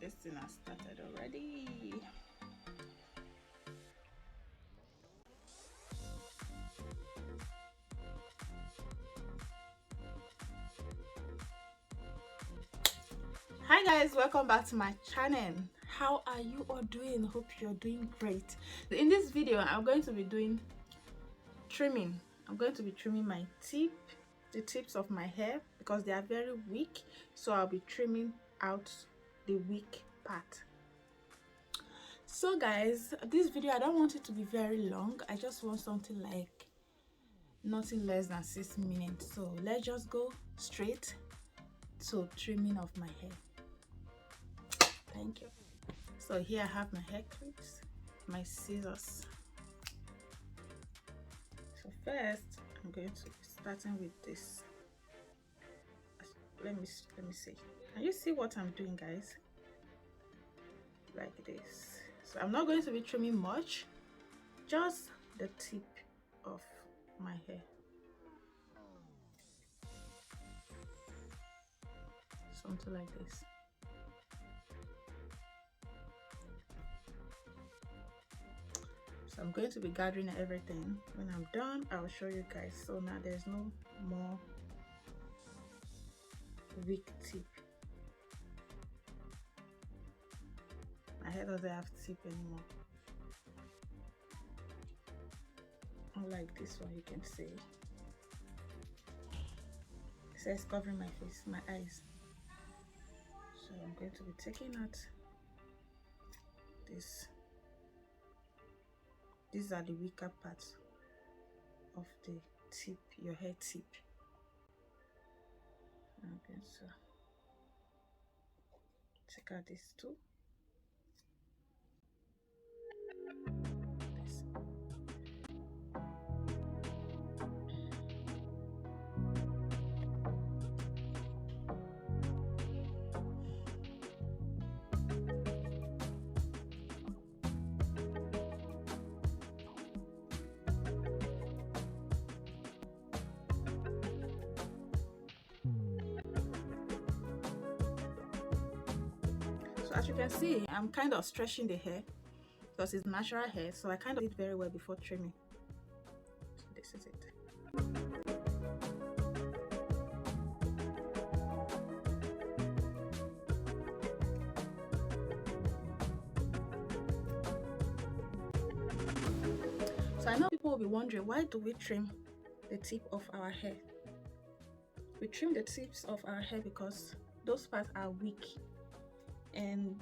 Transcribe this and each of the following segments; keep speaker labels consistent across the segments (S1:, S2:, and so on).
S1: This thing has started already. Hi guys, welcome back to my channel. How are you all doing? Hope you're doing great. In this video I'm going to be doing trimming. I'm going to be trimming my the tips of my hair because they are very weak, so I'll be trimming out the weak part. So guys, this video I don't want it to be very long. I just want something like nothing less than 6 minutes. So let's just go straight to trimming of my hair. Thank you. So here I have my hair clips, my scissors. So first I'm going to be starting with this. Let me see. Can you see what I'm doing, guys? Like this. So I'm not going to be trimming much, just the tip of my hair. Something like this. So I'm going to be gathering everything. When I'm done, I'll show you guys. So now there's no more weak tip. My hair doesn't have tip anymore. Unlike this one, you can see. It says covering my face, my eyes. So I'm going to be taking out this. These are the weaker parts of the tip, your hair tip. I'm going to take out this too. This. So as you can see, I'm kind of stretching the hair because it's natural hair, so I kind of did very well before trimming. So this is it. So I know people will be wondering, why do we trim the tip of our hair? We trim the tips of our hair because those parts are weak and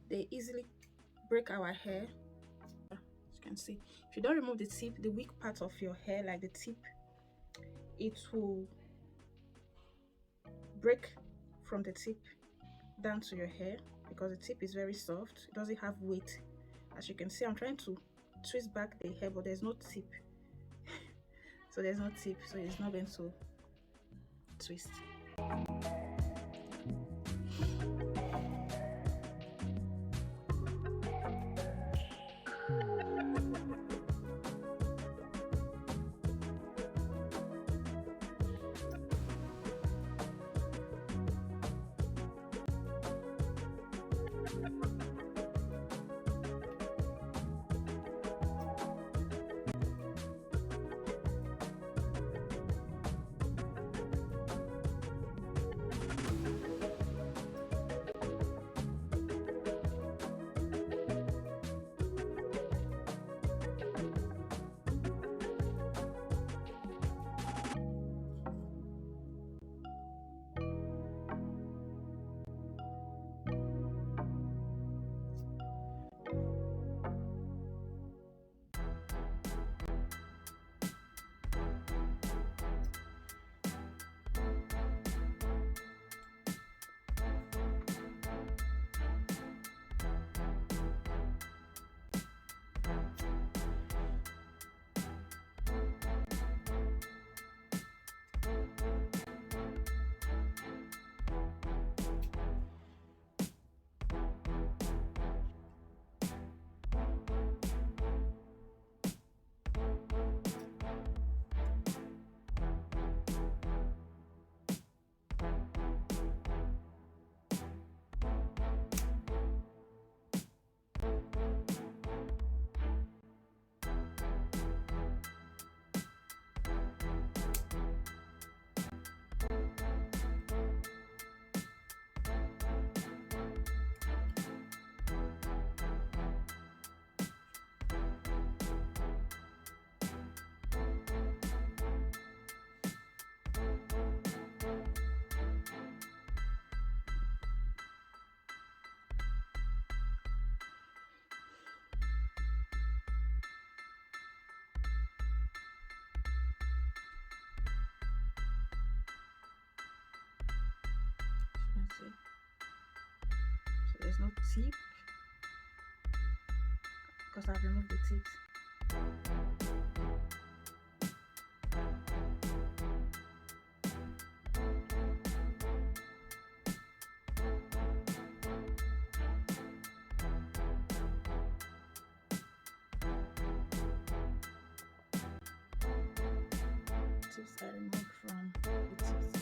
S1: they easily break our hair. As you can see, if you don't remove the tip, the weak part of your hair, like the tip, it will break from the tip down to your hair because the tip is very soft. It doesn't have weight. As you can see, I'm trying to twist back the hair, but there's no tip. So there's no tip, so it's not going to twist. see. So there's no tip because I've removed the tips. Tips I removed from the tips.